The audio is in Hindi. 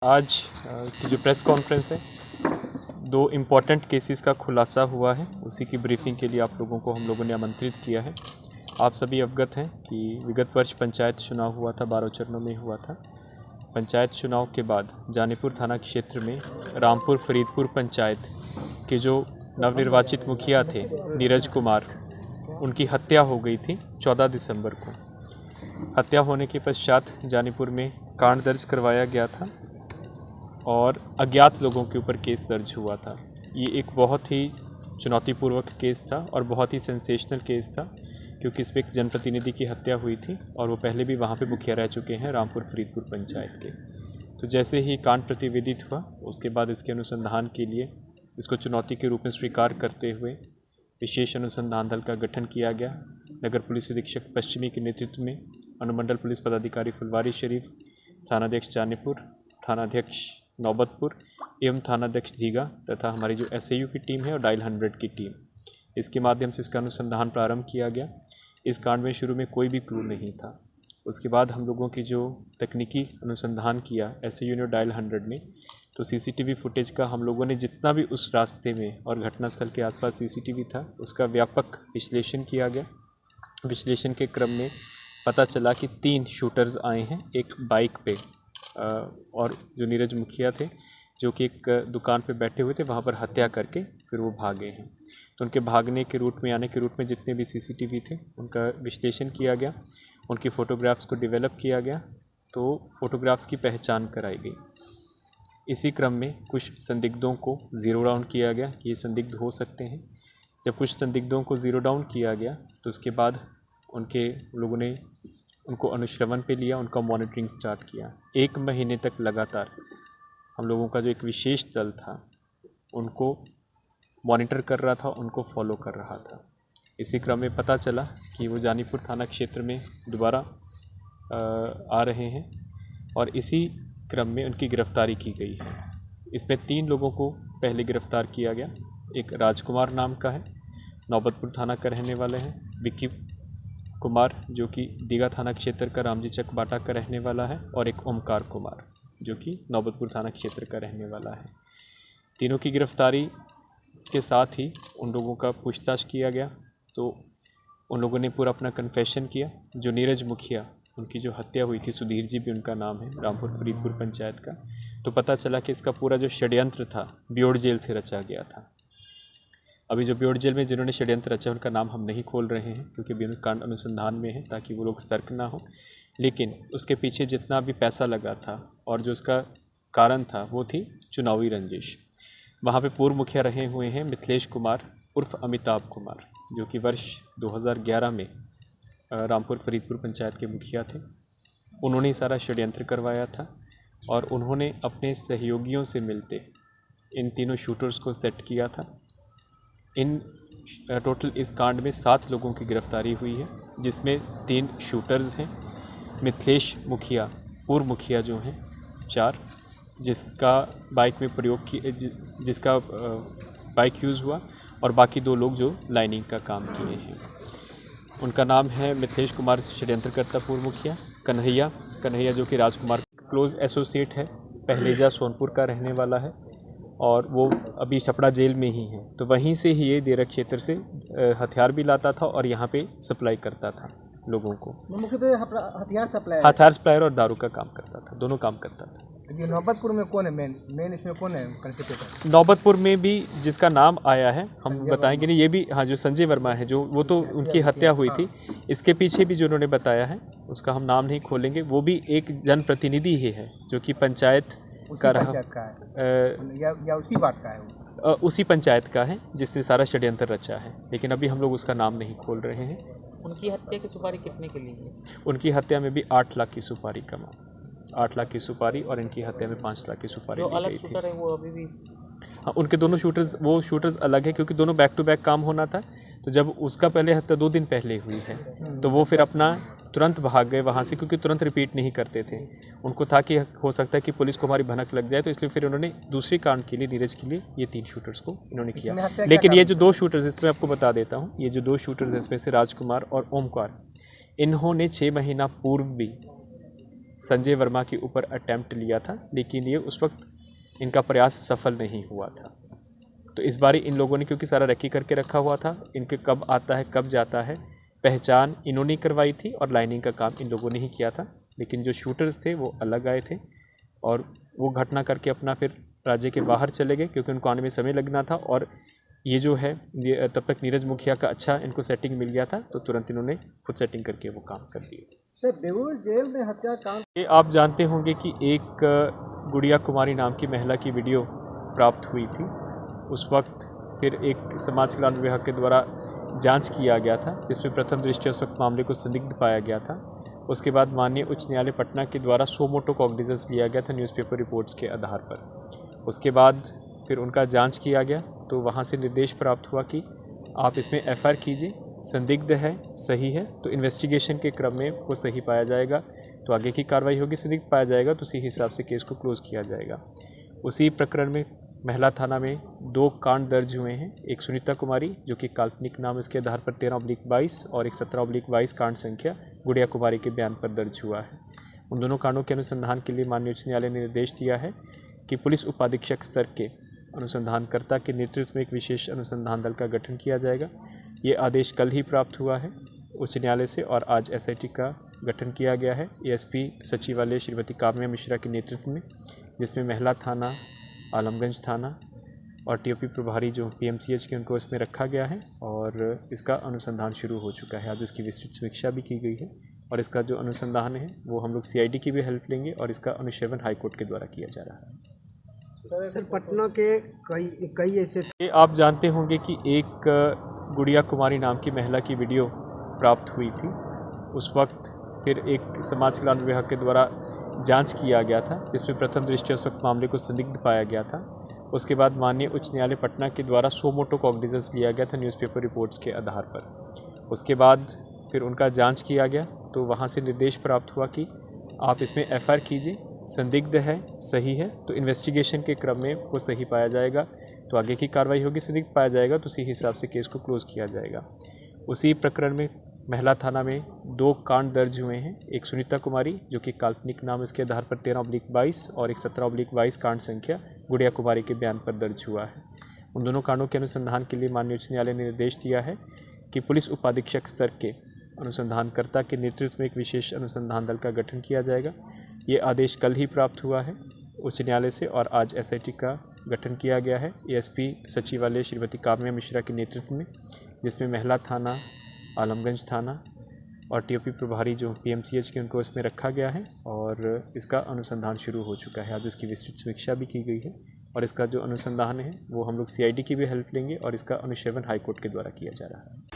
आज की जो प्रेस कॉन्फ्रेंस है, दो इम्पॉर्टेंट केसेस का खुलासा हुआ है। उसी की ब्रीफिंग के लिए आप लोगों को हम लोगों ने आमंत्रित किया है। आप सभी अवगत हैं कि विगत वर्ष पंचायत चुनाव हुआ था, 12 चरणों में हुआ था। पंचायत चुनाव के बाद जानीपुर थाना क्षेत्र में रामपुर फरीदपुर पंचायत के जो नवनिर्वाचित मुखिया थे नीरज कुमार, उनकी हत्या हो गई थी 14 दिसंबर को। हत्या होने के पश्चात जानीपुर में कांड दर्ज करवाया गया था और अज्ञात लोगों के ऊपर केस दर्ज हुआ था। ये एक बहुत ही चुनौतीपूर्वक केस था और बहुत ही सेंसेशनल केस था, क्योंकि इस पर एक जनप्रतिनिधि की हत्या हुई थी और वो पहले भी वहाँ पे मुखिया रह चुके हैं रामपुर फरीदपुर पंचायत के। तो जैसे ही कांड प्रतिवेदित हुआ, उसके बाद इसके अनुसंधान के लिए इसको चुनौती के रूप में स्वीकार करते हुए विशेष अनुसंधान दल का गठन किया गया। नगर पुलिस अधीक्षक पश्चिमी के नेतृत्व में अनुमंडल पुलिस पदाधिकारी फुलवारी शरीफ, थानाध्यक्ष जानीपुर, थानाध्यक्ष नौबतपुर एवं थानाध्यक्ष दीघा तथा हमारी जो एसआईयू की टीम है और डायल 100 की टीम, इसके माध्यम से इसका अनुसंधान प्रारंभ किया गया। इस कांड में शुरू में कोई भी क्लू नहीं था। उसके बाद हम लोगों की जो तकनीकी अनुसंधान किया एसआईयू ने डायल 100 ने, तो सीसीटीवी फुटेज का हम लोगों ने जितना भी उस रास्ते में और घटनास्थल के आसपास सीसीटीवी था, उसका व्यापक विश्लेषण किया गया। विश्लेषण के क्रम में पता चला कि 3 शूटर्स आए हैं एक बाइक पे, और जो नीरज मुखिया थे जो कि एक दुकान पे बैठे हुए थे, वहाँ पर हत्या करके फिर वो भागे हैं। तो उनके भागने के रूट में, आने के रूट में जितने भी सीसीटीवी थे उनका विश्लेषण किया गया, उनकी फ़ोटोग्राफ्स को डेवलप किया गया, तो फ़ोटोग्राफ्स की पहचान कराई गई। इसी क्रम में कुछ संदिग्धों को ज़ीरो डाउन किया गया कि ये संदिग्ध हो सकते हैं। जब कुछ संदिग्धों को ज़ीरो डाउन किया गया तो उसके बाद लोगों ने उनको अनुश्रवण पे लिया, उनका मॉनिटरिंग स्टार्ट किया। 1 महीने तक लगातार हम लोगों का जो एक विशेष दल था उनको मॉनिटर कर रहा था, उनको फॉलो कर रहा था। इसी क्रम में पता चला कि वो जानीपुर थाना क्षेत्र में दोबारा आ रहे हैं और इसी क्रम में उनकी गिरफ्तारी की गई है। इसमें 3 लोगों को पहले गिरफ्तार किया गया। एक राजकुमार नाम का है, नौबतपुर थाना का रहने वाले हैं। विक्की कुमार जो कि दीघा थाना क्षेत्र का रामजी चक बाटा का रहने वाला है, और एक ओमकार कुमार जो कि नौबतपुर थाना क्षेत्र का रहने वाला है। तीनों की गिरफ्तारी के साथ ही उन लोगों का पूछताछ किया गया, तो उन लोगों ने पूरा अपना कन्फेशन किया। जो नीरज मुखिया, उनकी जो हत्या हुई थी, सुधीर जी भी उनका नाम है, रामपुर फरीदपुर पंचायत का, तो पता चला कि इसका पूरा जो षड्यंत्र था ब्योड़ जेल से रचा गया था। अभी जो ब्योड़ जेल में जिन्होंने षड्यंत्र रचा उनका नाम हम नहीं खोल रहे हैं, क्योंकि अभी कांड अनुसंधान में है, ताकि वो लोग सतर्क ना हो। लेकिन उसके पीछे जितना भी पैसा लगा था और जो उसका कारण था वो थी चुनावी रंजिश। वहाँ पे पूर्व मुखिया रहे हुए हैं मिथिलेश कुमार उर्फ अमिताभ कुमार, जो कि वर्ष 2011 में रामपुर फरीदपुर पंचायत के मुखिया थे। उन्होंने ही सारा षड्यंत्र करवाया था और उन्होंने अपने सहयोगियों से मिलते इन तीनों शूटर्स को सेट किया था। टोटल इस कांड में 7 लोगों की गिरफ्तारी हुई है, जिसमें 3 शूटर्स हैं। मिथिलेश मुखिया, पूर्व मुखिया जो हैं 4, जिसका बाइक में प्रयोग की, जिसका बाइक यूज़ हुआ, और बाकी 2 लोग जो लाइनिंग का काम किए हैं। उनका नाम है मिथिलेश कुमार षड्यंत्रकर्ता पूर्व मुखिया, कन्हैया जो कि राजकुमार क्लोज एसोसिएट है, पहलेजा सोनपुर का रहने वाला है और वो अभी छपड़ा जेल में ही है। तो वहीं से ही ये देरा क्षेत्र से हथियार भी लाता था और यहाँ पे सप्लाई करता था लोगों को। मुख्यतः हथियार सप्लायर और दारू का काम करता था, दोनों काम करता था। ये नौबतपुर में कौन है मेन इसमें कौन है कंट्रीब्यूटर? नौबतपुर में भी जिसका नाम आया है हम बताएंगे नहीं, ये भी हाँ, जो संजय वर्मा है, जो वो तो उनकी हत्या हुई थी। इसके पीछे भी जो उन्होंने बताया है उसका हम नाम नहीं खोलेंगे। वो भी एक जनप्रतिनिधि ही है जो कि पंचायत का रहा, या उसी बात का है, उसी पंचायत का है जिसने सारा षड्यंत्र रचा है, लेकिन अभी हम लोग उसका नाम नहीं खोल रहे हैं। उनकी हत्या की सुपारी कितने के लिए है? उनकी हत्या में भी 8 लाख की सुपारी का मामला, 8 लाख की सुपारी, और इनकी हत्या में 5 लाख की सुपारी दी गई थी। है वो अभी भी, हाँ, उनके दोनों शूटर्स अलग है, क्योंकि दोनों बैक टू बैक काम होना था। तो जब उसका पहले हत्या 2 दिन पहले हुई है, तो वो फिर अपना तुरंत भाग गए वहाँ से, क्योंकि तुरंत रिपीट नहीं करते थे। उनको था कि हो सकता है कि पुलिस को हमारी भनक लग जाए, तो इसलिए फिर उन्होंने दूसरी कांड के लिए, नीरज के लिए, ये 3 शूटर्स को इन्होंने किया। लेकिन ये जो 2 शूटर्स, इसमें आपको बता देता हूँ, ये जो 2 शूटर्स हैं इसमें से राजकुमार और ओमकार, इन्होंने 6 महीना पूर्व भी संजय वर्मा के ऊपर अटैम्प्ट लिया था, लेकिन ये उस वक्त इनका प्रयास सफल नहीं हुआ था। तो इस बार इन लोगों ने क्योंकि सारा रेकी करके रखा हुआ था, इनके कब आता है कब जाता है पहचान इन्होंने करवाई थी और लाइनिंग का काम इन लोगों ने ही किया था। लेकिन जो शूटर्स थे वो अलग आए थे और वो घटना करके अपना फिर राज्य के बाहर चले गए, क्योंकि उनको आने में समय लगना था। और ये जो है ये तब तक नीरज मुखिया का अच्छा इनको सेटिंग मिल गया था, तो तुरंत इन्होंने खुद सेटिंग करके वो काम कर दिए। सर बेबूर जेल में हत्याकांड ये आप जानते होंगे कि एक गुड़िया कुमारी नाम की महिला की वीडियो प्राप्त हुई थी। उस वक्त फिर एक समाज कल्याण विभाग के द्वारा जांच किया गया था, जिसमें प्रथम दृष्टया उस वक्त मामले को संदिग्ध पाया गया था। उसके बाद माननीय उच्च न्यायालय पटना के द्वारा सो मोटो कॉग्निजेंस लिया गया था न्यूज़पेपर रिपोर्ट्स के आधार पर। उसके बाद फिर उनका जांच किया गया, तो वहाँ से निर्देश प्राप्त हुआ कि आप इसमें एफआईआर कीजिए, संदिग्ध है सही है तो इन्वेस्टिगेशन के क्रम में वो सही पाया जाएगा तो आगे की कार्रवाई होगी, संदिग्ध पाया जाएगा तो उसी हिसाब से केस को क्लोज़ किया जाएगा। उसी प्रकरण में महिला थाना में 2 कांड दर्ज हुए हैं। एक सुनीता कुमारी जो कि काल्पनिक नाम इसके आधार पर 13/22 और एक 17/22 कांड संख्या गुड़िया कुमारी के बयान पर दर्ज हुआ है। उन दोनों कांडों के अनुसंधान के लिए माननीय उच्च न्यायालय ने निर्देश दिया है कि पुलिस उपाधीक्षक स्तर के अनुसंधानकर्ता के नेतृत्व में एक विशेष अनुसंधान दल का गठन किया जाएगा। ये आदेश कल ही प्राप्त हुआ है उच्च न्यायालय से और आज एसआईटी का गठन किया गया है एएसपी सचिवालय श्रीमती काम्या मिश्रा के नेतृत्व में, जिसमें महिला थाना, आलमगंज थाना और टीओपी प्रभारी जो पीएमसीएच के उनको इसमें रखा गया है और इसका अनुसंधान शुरू हो चुका है। आज उसकी विस्तृत समीक्षा भी की गई है और इसका जो अनुसंधान है वो हम लोग सीआईडी की भी हेल्प लेंगे और इसका अनुश्रवण हाईकोर्ट के द्वारा किया जा रहा है। सर पटना के कई ऐसे ये आप जानते होंगे कि एक गुड़िया कुमारी नाम की महिला की वीडियो प्राप्त हुई थी। उस वक्त फिर एक समाज कल्याण विभाग के द्वारा जांच किया गया था, जिसमें प्रथम दृष्टया उस वक्त मामले को संदिग्ध पाया गया था। उसके बाद माननीय उच्च न्यायालय पटना के द्वारा सो मोटो कॉग्निजेंस लिया गया था न्यूज़पेपर रिपोर्ट्स के आधार पर। उसके बाद फिर उनका जांच किया गया, तो वहाँ से निर्देश प्राप्त हुआ कि आप इसमें एफआईआर कीजिए, संदिग्ध है सही है तो इन्वेस्टिगेशन के क्रम में वो सही पाया जाएगा तो आगे की कार्रवाई होगी, संदिग्ध पाया जाएगा तो उसी हिसाब से केस को क्लोज़ किया जाएगा। उसी प्रकरण में महिला थाना में 2 कांड दर्ज हुए हैं। एक सुनीता कुमारी जो कि काल्पनिक नाम इसके आधार पर 13/22 और एक 17/22 कांड संख्या गुड़िया कुमारी के बयान पर दर्ज हुआ है। उन दोनों कांडों के अनुसंधान के लिए माननीय उच्च न्यायालय ने निर्देश दिया है कि पुलिस उपाधीक्षक स्तर के अनुसंधानकर्ता के नेतृत्व में एक विशेष अनुसंधान दल का गठन किया जाएगा। ये आदेश कल ही प्राप्त हुआ है उच्च न्यायालय से और आज एसआईटी का गठन किया गया है एएसपी सचिवालय श्रीमती काम्या मिश्रा के नेतृत्व में, जिसमें महिला थाना, आलमगंज थाना और टीओपी प्रभारी जो पीएमसीएच के उनको इसमें रखा गया है और इसका अनुसंधान शुरू हो चुका है। आज उसकी विस्तृत समीक्षा भी की गई है और इसका जो अनुसंधान है वो हम लोग सीआईडी की भी हेल्प लेंगे और इसका अनुश्रवण हाईकोर्ट के द्वारा किया जा रहा है।